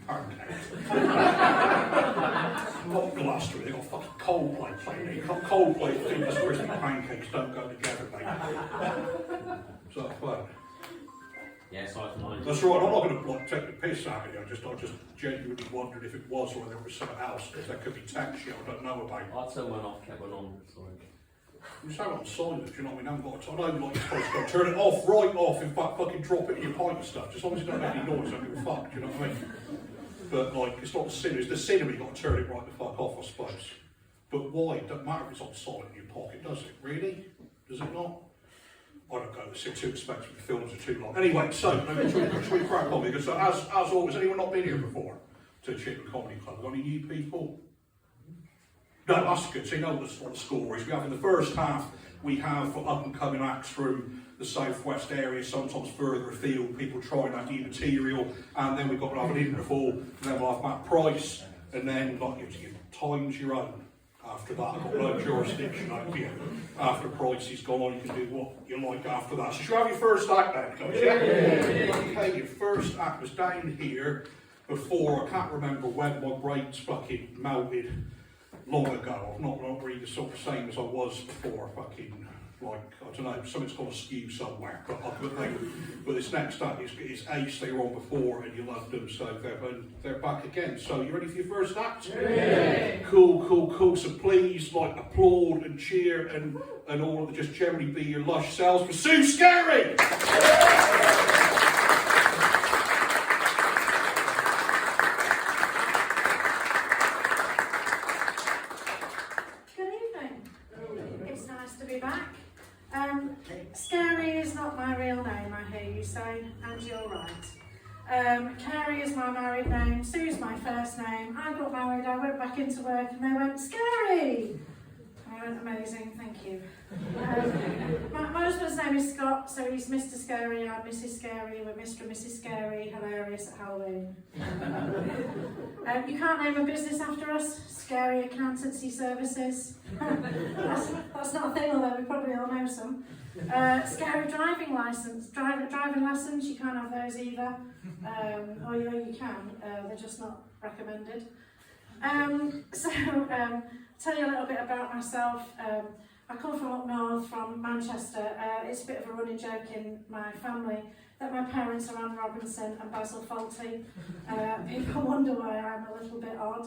pancakes. Not Gloucester, they've got fucking Coldplay playing there. Coldplay fingers, crispy pancakes don't go together, mate. So fun. Yes, I can. That's right, I'm not going to like, take the piss out of you, I just genuinely wondered if it was or whether it was something else, because there could be text shit I don't know about. I turned one off, kept one on, sorry. You sound like silent, do you know what I mean? I haven't got I don't like you're supposed to go turn it off, right off, in fact fucking drop it in your pint and stuff. Just as long as you don't make any noise, I don't give a fuck, do you know what I mean? But like, it's not the cinema, it's the cinema, you've got to turn it right the fuck off, I suppose. But why? It doesn't matter if it's on silent in your pocket, does it? Really? Does it not? I don't go, it's too expensive, the films are too long. Anyway, so, should we crack on? Because as always, has anyone not been here before to Chippenham Comedy Club? Got any new people? No, that's good. So you know what the score is. We have in the first half, we have up and coming acts from the southwest area, sometimes further afield, people trying out new material, and then we've got to have an interval, and then we'll have Matt Price, and then like your time's your own. After that, I've got no jurisdiction over you. After Price is gone, you can do what you like after that. So should we have your first act then, guys? Yeah? Okay, your first act was down here before, I can't remember when my brain's fucking melted. Long ago, I'm not really the sort of same as I was before, fucking, like, I don't know, something's gone askew somewhere, but this next act is Ace, they were on before and you loved them, so they're back again. So, you ready for your first act? Yeah. Cool, so please, like, applaud and cheer and all of the, just generally be your lush selves for Sue Scary! Scary is not my real name, I hear you say, and you're right. Carrie is my married name, Sue's my first name. I got married, I went back into work and they went, Scary! I went, amazing, thank you. My husband's name is Scott, so he's Mr. Scary, I'm Mrs. Scary, we're Mr. and Mrs. Scary, hilarious at Halloween. You can't name a business after us, Scary Accountancy Services. that's not a thing, although we probably all know some. Scary driving license, driving lessons, you can't have those either. Or you can, they're just not recommended. Tell you a little bit about myself. I come from up north, from Manchester. It's a bit of a running joke in my family that my parents are Anne Robinson and Basil Fawlty. People wonder why I'm a little bit odd.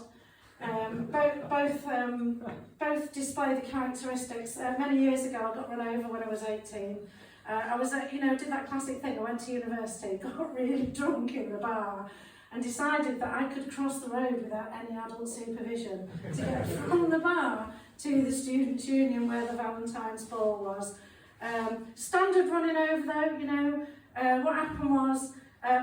Both display the characteristics. Many years ago, I got run over when I was 18. I was, did that classic thing. I went to university, got really drunk in the bar, and decided that I could cross the road without any adult supervision to get from the bar to the Students' Union where the Valentine's Ball was. Standard running over though, what happened was,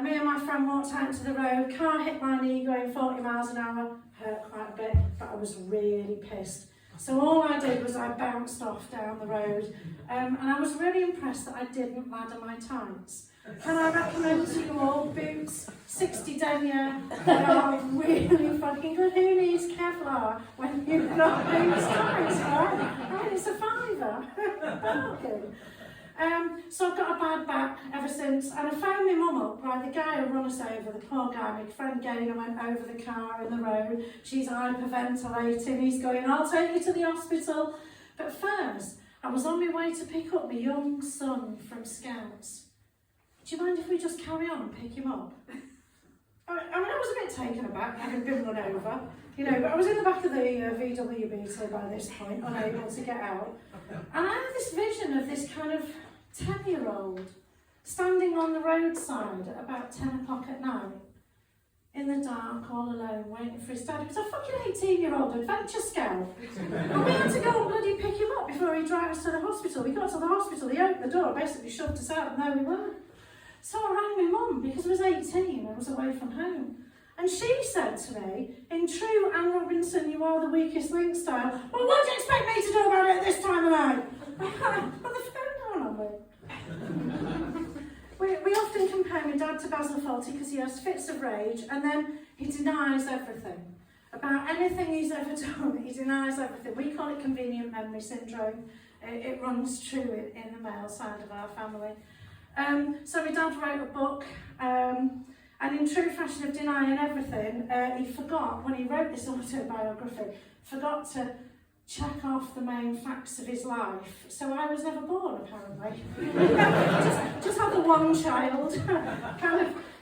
me and my friend walked out to the road, car hit my knee going 40 miles an hour, hurt quite a bit, but I was really pissed. So all I did was I bounced off down the road, and I was really impressed that I didn't ladder my tights. Can I recommend to you all boots, 60 denier, that are really fucking good. Who needs Kevlar when you've got boots tights, right? It's a £5. Bargain. So I've got a bad back ever since, and I phoned my mum up, right, the guy who run us over, the poor guy, my friend Gaynor went over the car in the road, she's hyperventilating, he's going, I'll take you to the hospital. But first, I was on my way to pick up my young son from Scouts. Do you mind if we just carry on and pick him up? I was a bit taken aback, having been run over, but I was in the back of the VW Beetle by this point, unable to get out. And I had this vision of this kind of 10-year-old standing on the roadside at about 10 o'clock at night, in the dark, all alone, waiting for his dad. He was a fucking 18-year-old adventure scout. And we had to go and bloody pick him up before he'd drive us to the hospital. We got to the hospital, he opened the door, basically shoved us out, and there we were. So I rang my mum, because I was 18, I was away from home. And she said to me, in true Anne Robinson, you are the weakest link style, well, what do you expect me to do about it at this time of night? Put the phone down on me. We often compare my dad to Basil Fawlty because he has fits of rage and then he denies everything. About anything he's ever done, he denies everything. We call it convenient memory syndrome. It runs true in the male side of our family. So my dad wrote a book And in true fashion of denying everything, he forgot, when he wrote this autobiography, forgot to check off the main facts of his life. So I was never born, apparently. just had the one child.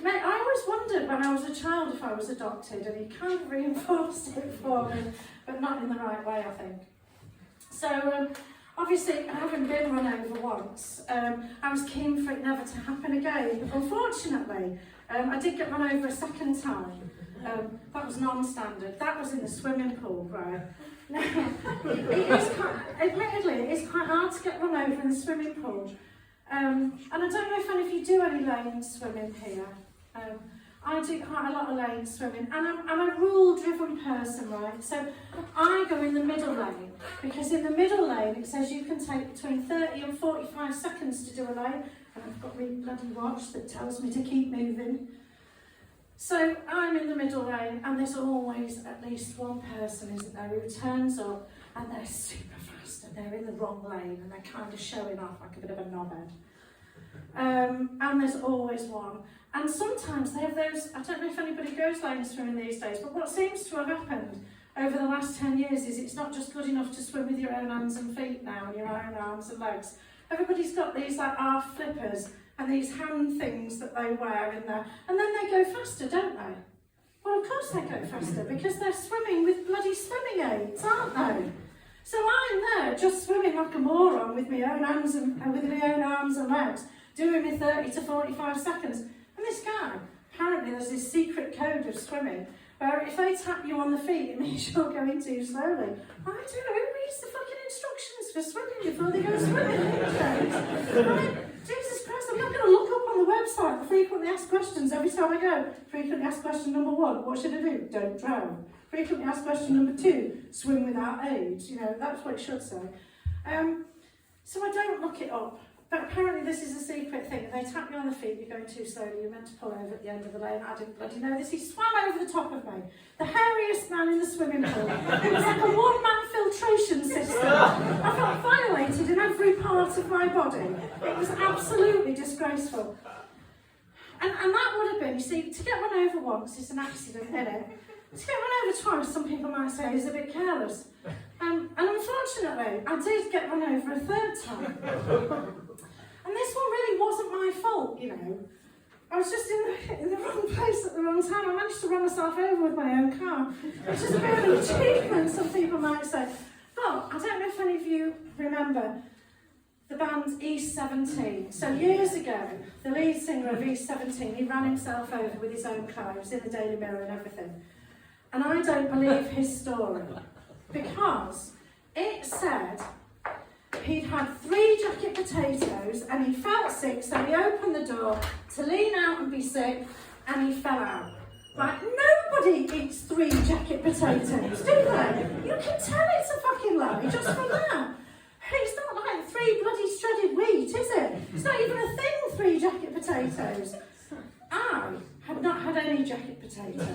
I always wondered when I was a child if I was adopted, and he kind of reinforced it for me, but not in the right way, I think. So obviously, having been run over once, I was keen for it never to happen again. Unfortunately, I did get run over a second time. That was non-standard. That was in the swimming pool, right? Now, admittedly, it is quite hard to get run over in the swimming pool. And I don't know if any of you do any lane swimming here. I do quite a lot of lane swimming, and I'm a rule-driven person, right? So I go in the middle lane, because in the middle lane it says you can take between 30 and 45 seconds to do a lane, and I've got my bloody watch that tells me to keep moving. So I'm in the middle lane, and there's always at least one person, isn't there, who turns up and they're super fast and they're in the wrong lane and they're kind of showing off like a bit of a knobhead. And there's always one. And sometimes they have those, I don't know if anybody goes lane swimming these days, but what seems to have happened over the last 10 years is it's not just good enough to swim with your own hands and feet now and your own arms and legs. Everybody's got these like half flippers and these hand things that they wear in there, and then they go faster, don't they? Well, of course they go faster, because they're swimming with bloody swimming aids, aren't they? So I'm there just swimming like a moron with my own hands and with my own arms and legs, doing my 30 to 45 seconds. And this guy, apparently there's this secret code of swimming where if they tap you on the feet, it means you're going too slowly. I don't know, who reads the fucking instructions for swimming before they go swimming these days? I mean, Jesus Christ, I'm not going to look up on the website the frequently asked questions every time I go. Frequently asked question number 1, what should I do? Don't drown. Frequently asked question number 2, swim without aids. You know, that's what it should say. So I don't look it up. But apparently this is a secret thing. If they tap you on the feet, you're going too slowly, you're meant to pull over at the end of the lane. I didn't bloody know this. He swam over the top of me. The hairiest man in the swimming pool. It was like a one-man filtration system. I felt violated in every part of my body. It was absolutely disgraceful. And that would have been, you see, to get run over once is an accident, isn't it? To get run over twice, some people might say, is a bit careless. And unfortunately, I did get run over a third time. And this one really wasn't my fault, you know. I was just in the wrong place at the wrong time. I managed to run myself over with my own car, which is a bit of an achievement, some people might say. But I don't know if any of you remember the band East 17. So years ago, the lead singer of East 17, he ran himself over with his own car. It was in the Daily Mirror and everything. And I don't believe his story, because it said he'd had 3 jacket potatoes and he felt sick, so he opened the door to lean out and be sick, and he fell out. Right? Nobody eats 3 jacket potatoes, do they? You can tell it's a fucking lie just from that. It's not like 3 bloody shredded wheat, is it? It's not even a thing, 3 jacket potatoes. I had not had any jacket potatoes.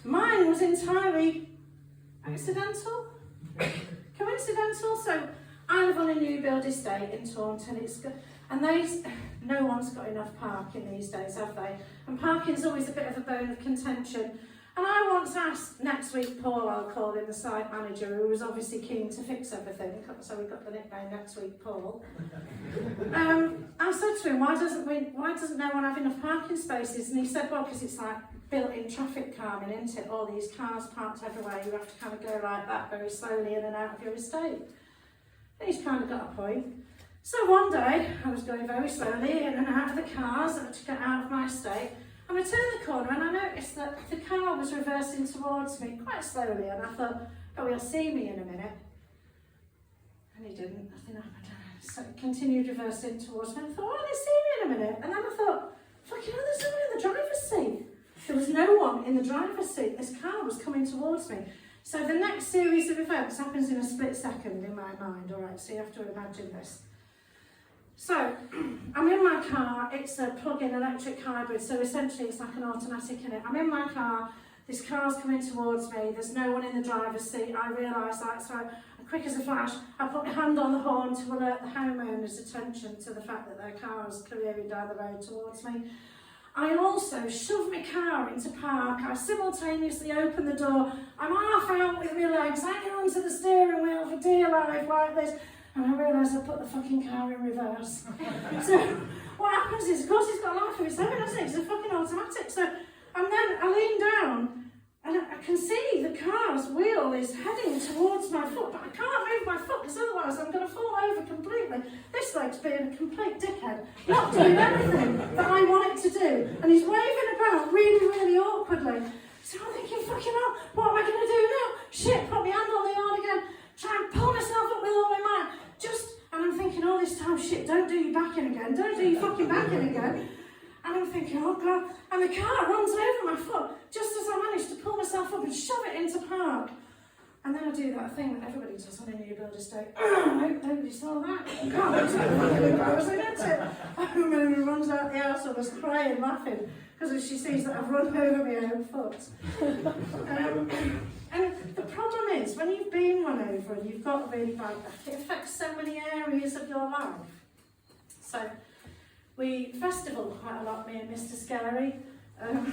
Mine was entirely accidental, coincidental. So I live on a new build estate in Taunton, and no one's got enough parking these days, have they? And parking's always a bit of a bone of contention. And I once asked, next week Paul, I'll call him, the site manager, who was obviously keen to fix everything, so we got the nickname Next Week Paul. I said to him, why doesn't no one have enough parking spaces? And he said, well, because it's like built-in traffic calming, isn't it? All these cars parked everywhere, you have to kind of go like that very slowly in and out of your estate. And he's kind of got a point. So one day, I was going very slowly in and out of the cars to get out of my estate, and I turned the corner and I noticed that the car was reversing towards me quite slowly, and I thought, oh, he'll see me in a minute. And he didn't, nothing happened. So it continued reversing towards me, and I thought, oh, he'll see me in a minute. And then I thought, fucking hell, there's no one in the driver's seat. There was no one in the driver's seat. This car was coming towards me. So the next series of events happens in a split second in my mind, all right, so you have to imagine this. So, I'm in my car, it's a plug-in electric hybrid, so essentially it's like an automatic in it. I'm in my car, this car's coming towards me, there's no one in the driver's seat, I realise that, so quick as a flash, I put my hand on the horn to alert the homeowner's attention to the fact that their car was careering down the road towards me. I also shove my car into park. I simultaneously open the door. I'm half out with my legs, hanging onto the steering wheel for dear life like this. And I realise I put the fucking car in reverse. So what happens is, of course it's got a life of its own, hasn't it? It's a fucking automatic. So, and then I lean down and I can see the car's wheel is heading towards my foot, but I can't move my foot because otherwise I'm going to fall over completely. This leg's being a complete dickhead, not doing anything that I want it to do. And he's waving about really, really awkwardly. So I'm thinking, fucking hell, what am I going to do now? Shit, put my hand on the yard again, try and pull myself up with all my might. And I'm thinking all this time, shit, don't do your back in again, don't do your fucking back in again. And I'm thinking, oh God, and the car runs over my foot just as I manage to pull myself up and shove it into park. And then I do that thing that everybody does on a new build estate. I hope nobody saw that. I can't believe it. Embarrassing, isn't it? I remember who runs out the house and was crying, laughing, because she sees that I've run over my own foot. And the problem is, when you've been run over and you've got a really bad back, it affects so many areas of your life. So, we festival quite a lot, me and Mr. Scary.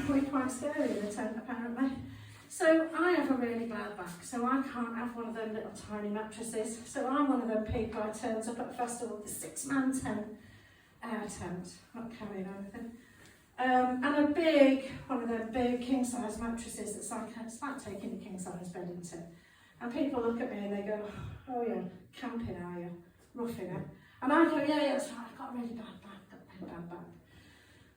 We're quite scary in the tent, apparently. So, I have a really bad back, so I can't have one of them little tiny mattresses. So, I'm one of them people that turns up at a festival with a 6-man tent, air tent, not carrying anything. And a big, one of them big king-size mattresses that's like, it's like taking a king-size bed into it. And people look at me and they go, oh yeah, camping are you? Roughing it. And I go, yeah, that's right, I've got a really bad back,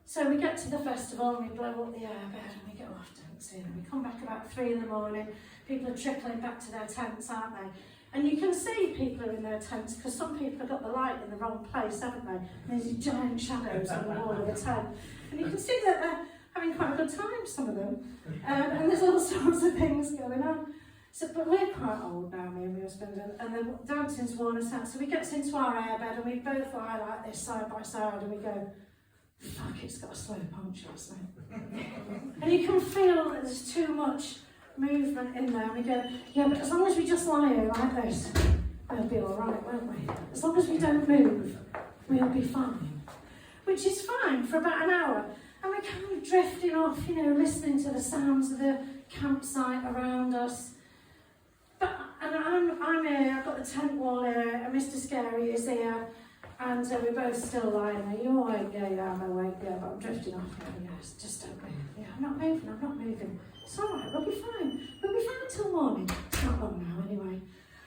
So we get to the festival and we blow up the airbed and we go off dancing and we come back about 3 in the morning. People are trickling back to their tents, aren't they? And you can see people are in their tents because some people have got the light in the wrong place, haven't they? And there's these giant shadows on the wall of the tent. And you can see that they're having quite a good time, some of them. And there's all sorts of things going on. So, but we're quite old now, me and my husband, and the dancing's worn us out. So we get into our airbed and we both lie like this side by side and we go, fuck, it's got a slow punch last night. And you can feel that there's too much movement in there. And we go, yeah, but as long as we just lie here like this, we'll be all right, won't we? As long as we don't move, we'll be fine. Which is fine for about an hour. And we're kind of drifting off, you know, listening to the sounds of the campsite around us. But, and I'm here, I've got the tent wall here, and Mr. Scary is here, and we're both still lying there. You're awake, yeah, I'm awake, yeah, but I'm drifting off. Yeah, just don't move. Yeah, I'm not moving. It's all right, we'll be fine. We'll be fine till morning. It's not long now, anyway.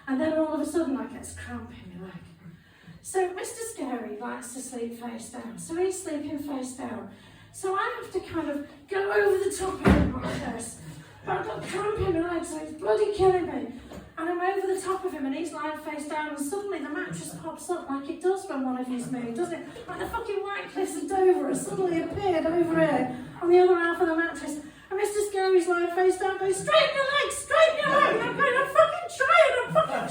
And then all of a sudden, I get cramp in my leg. So Mr. Scary likes to sleep face down, so he's sleeping face down. So I have to kind of go over the top of him like this. But I've got cramp in my leg, so he's bloody killing me. And I'm over the top of him, and he's lying face down, and suddenly the mattress pops up like it does when one of you's moved, doesn't it? Like the fucking White Cliffs of Dover has suddenly appeared over here on the other half of the mattress. And Mr. Scary's lying face down, going, straighten your legs, straighten your legs. And I'm going, I'm fucking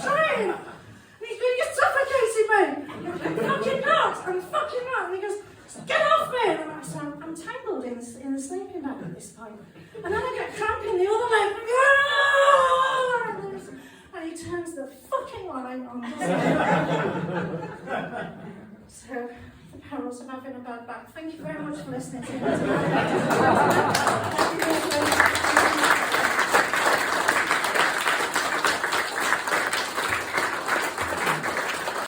trying. And he's going, you're suffocating me. And I'm going, fucking not. And he goes, get off me. And I'm tangled in the sleeping bag at this point. And then I get cramp in the other leg. And he turns the fucking light on. So, the perils of having a bad back. Thank you very much for listening to me tonight.